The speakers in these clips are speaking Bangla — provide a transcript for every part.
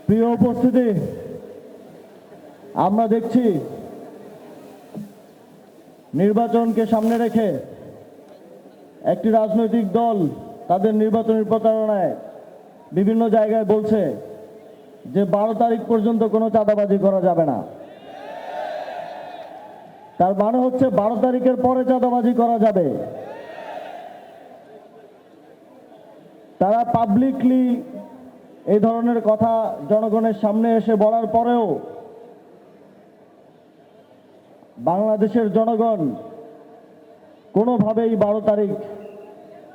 প্রিয় উপস্থিতি, আমরা দেখছি নির্বাচনকে সামনে রেখে একটি রাজনৈতিক দল তাদের নির্বাচনী প্রচারণায় বিভিন্ন জায়গায় বলছে যে 12 তারিখ পর্যন্ত কোনো চাঁদাবাজি করা যাবে না। তার মানে হচ্ছে 12 তারিখের পরে চাঁদাবাজি করা যাবে। তারা পাবলিকলি এই ধরনের কথা জনগণের সামনে এসে বলার পরেও বাংলাদেশের জনগণ কোনোভাবেই 12 তারিখ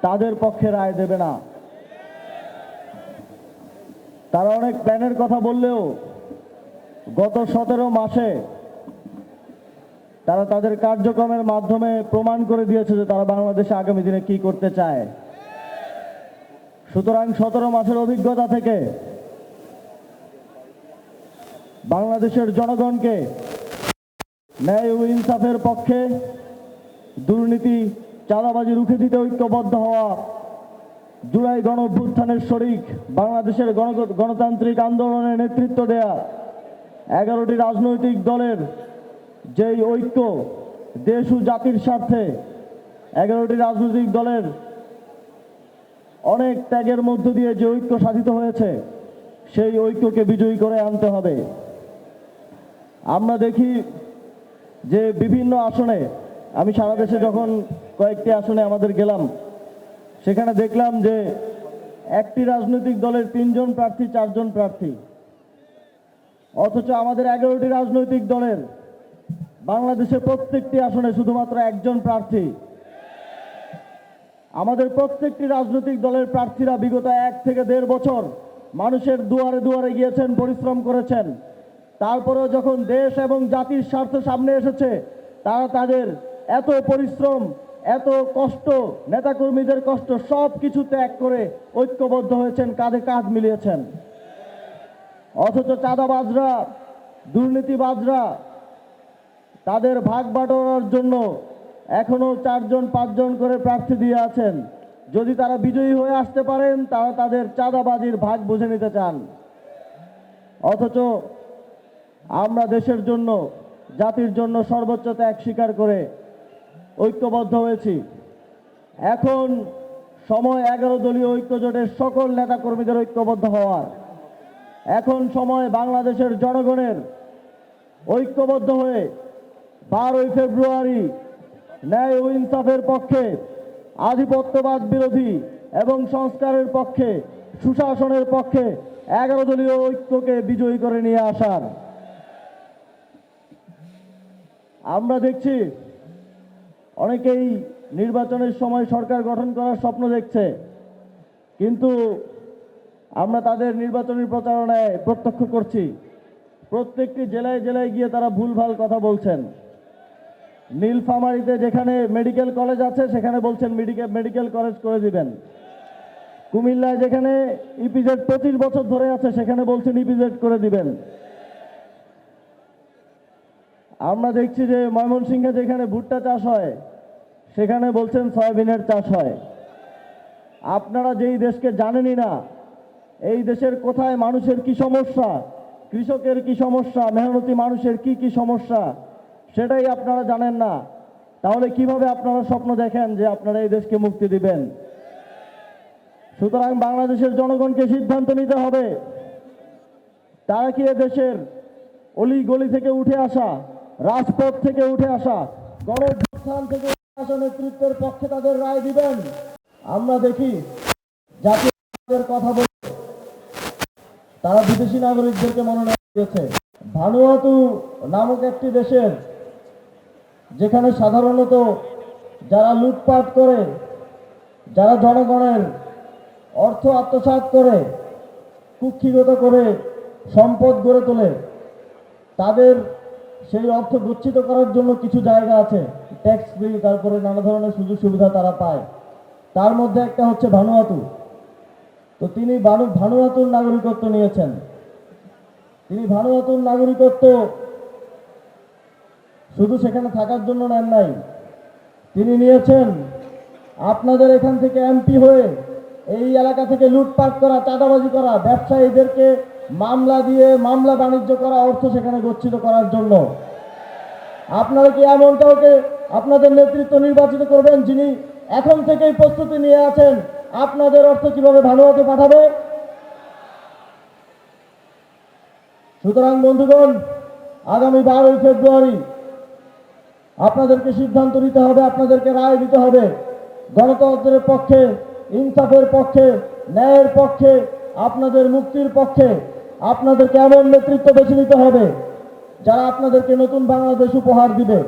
তাদের পক্ষে রায় দেবে না। তারা অনেক প্ল্যানের কথা বললেও গত 17 মাসে তারা তাদের কার্যক্রমের মাধ্যমে প্রমাণ করে দিয়েছে যে তারা বাংলাদেশে আগামী দিনে কি করতে চায়। সুতরাং 17 মাসের অভিজ্ঞতা থেকে বাংলাদেশের জনগণকে ন্যায় ও ইনসাফের পক্ষে, দুর্নীতি চাঁদাবাজি রুখে দিতে ঐক্যবদ্ধ হওয়া, জুলাই গণঅভ্যুত্থানের শরিক বাংলাদেশের গণতান্ত্রিক আন্দোলনের নেতৃত্ব দেয়া 11টি রাজনৈতিক দলের যেই ঐক্য দেশ ও জাতির স্বার্থে 11টি রাজনৈতিক দলের অনেক ত্যাগের মধ্য দিয়ে যে ঐক্য সাধিত হয়েছে সেই ঐক্যকে বিজয়ী করে আনতে হবে। আমরা দেখি যে বিভিন্ন আসনে, আমি সারা দেশে যখন কয়েকটি আসনে আমাদের গেলাম সেখানে দেখলাম যে একটি রাজনৈতিক দলের 3 জন প্রার্থী, 4 জন প্রার্থী, অথচ আমাদের 11টি রাজনৈতিক দলের বাংলাদেশে প্রত্যেকটি আসনে শুধুমাত্র 1 জন প্রার্থী। আমাদের প্রত্যেকটি রাজনৈতিক দলের প্রার্থীরা বিগত 1 থেকে 1.5 বছর মানুষের দুয়ারে দুয়ারে গিয়েছেন, পরিশ্রম করেছেন। তারপরেও যখন দেশ এবং জাতির স্বার্থ সামনে এসেছে তারা তাদের এত পরিশ্রম, এত কষ্ট, নেতাকর্মীদের কষ্ট সব কিছু ত্যাগ করে ঐক্যবদ্ধ হয়েছেন, কাঁধে কাঁধ মিলিয়েছেন। অথচ চাঁদাবাজরা, দুর্নীতিবাজরা তাদের ভাগ বাটোয়ারার জন্য এখনো 4 জন 5 জন করে প্রার্থী দিয়ে আছেন। যদি তারা বিজয়ী হয়ে আসতে পারেন তারা তাদের চাঁদাবাজির ভাগ বুঝে নিতে চান। অথচ আমরা দেশের জন্য, জাতির জন্য সর্বোচ্চ ত্যাগ স্বীকার করে ঐক্যবদ্ধ হয়েছি। এখন সময় 11 দলীয় ঐক্যজোটের সকল নেতাকর্মীদের ঐক্যবদ্ধ হওয়ার। এখন সময় বাংলাদেশের জনগণের ঐক্যবদ্ধ হয়ে 12ই ফেব্রুয়ারি ন্যায় ও ইনসাফের পক্ষে, আধিপত্যবাদ বিরোধী এবং সংস্কারের পক্ষে, সুশাসনের পক্ষে 11 দলীয় ঐক্যকে বিজয়ী করে নিয়ে আসার। আমরা দেখছি অনেকেই নির্বাচনের সময় সরকার গঠন করার স্বপ্ন দেখছে, কিন্তু আমরা তাদের নির্বাচনী প্রচারণায় প্রত্যক্ষ করছি প্রত্যেকটি জেলায় জেলায় গিয়ে তারা ভুলভাল কথা বলছেন। নীলফামারীতে যেখানে মেডিকেল কলেজ আছে সেখানে বলছেন মেডিকেল কলেজ করে দিবেন। কুমিল্লায় যেখানে ইপিজেড 25 বছর ধরে আছে সেখানে বলছেন ইপিজেড করে দিবেন। আমরা দেখছি যে ময়মনসিংহে যেখানে ভুট্টা চাষ হয় সেখানে বলছেন সয়াবিনের চাষ হয়। আপনারা যেই দেশকে জানেনই না, এই দেশের কোথায় মানুষের কি সমস্যা, কৃষকের কি সমস্যা, মেহনতি মানুষের কি কি সমস্যা সেটাই আপনারা জানেন না, তাহলে কিভাবে আপনারা স্বপ্ন দেখেন যে আপনারা এই দেশকে মুক্তি দিবেন? সুতরাং বাংলাদেশের জনগণকে সিদ্ধান্ত নিতে হবে, তারা কি দেশের অলি গলি থেকে উঠে আসা, রাজপথ থেকে উঠে আসা, গণঅভ্যুত্থান থেকে উঠে আসা নেতৃত্বের পক্ষে তাদের রায় দিবেন। আমরা দেখি জাতীয় কথা বলে তারা বিদেশি নাগরিকদেরকে মনোনয়ন দিয়েছে। ভানুয়াতু নামক একটি দেশের, যেখানে সাধারণত যারা লুটপাট করে, যারা জনগণের অর্থ আত্মসাৎ করে, কুক্ষিগত করে সম্পদ গড়ে তোলে, তাদের সেই অর্থ গচ্ছিত করার জন্য কিছু জায়গা আছে, ট্যাক্স ফ্রি, তারপরে নানা ধরনের সুযোগ সুবিধা তারা পায়। তার মধ্যে একটা হচ্ছে ভানুয়াতু। তো তিনি ভানুয়াতুর নাগরিকত্ব নিয়েছেন। তিনি ভানুয়াতুর নাগরিকত্ব শুধু সেখানে থাকার জন্য নেন নাই, তিনি নিয়েছেন আপনাদের এখান থেকে এমপি হয়ে এই এলাকা থেকে লুটপাট করা, চাঁদাবাজি করা, ব্যবসায়ীদেরকে মামলা দিয়ে মামলা বাণিজ্য করা, অর্থ সেখানে গচ্ছিত করার জন্য? আপনারা কি এমন কাউকে আপনাদের নেতৃত্ব নির্বাচিত করবেন যিনি এখন থেকেই প্রস্তুতি নিয়ে আছেন আপনাদের অর্থ কিভাবে ভানুয়াতে পাঠাবে? সুতরাং বন্ধুগণ, আগামী 12ই ফেব্রুয়ারি আপনাদেরকে সিদ্ধান্ত নিতে হবে, আপনাদেরকে রায় দিতে হবে। গণতন্ত্রের পক্ষে, ইনসাফের পক্ষে, ন্যায়ের পক্ষে, আপনাদের মুক্তির পক্ষে আপনাদেরকে এমন নেতৃত্ব বেছে নিতে হবে যারা আপনাদেরকে নতুন বাংলাদেশ উপহার দিবে।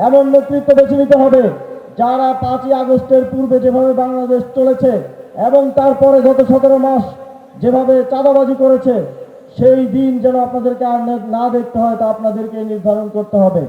এমন নেতৃত্ব বেছে নিতে হবে যারা 5ই আগস্টের পূর্বে যেভাবে বাংলাদেশ চলেছে এবং তারপরে গত 17 মাস যেভাবে চাঁদাবাজি করেছে, সেই দিন যেন আপনাদেরকে আর না দেখতে হয় তা আপনাদেরকে নির্ধারণ করতে হবে।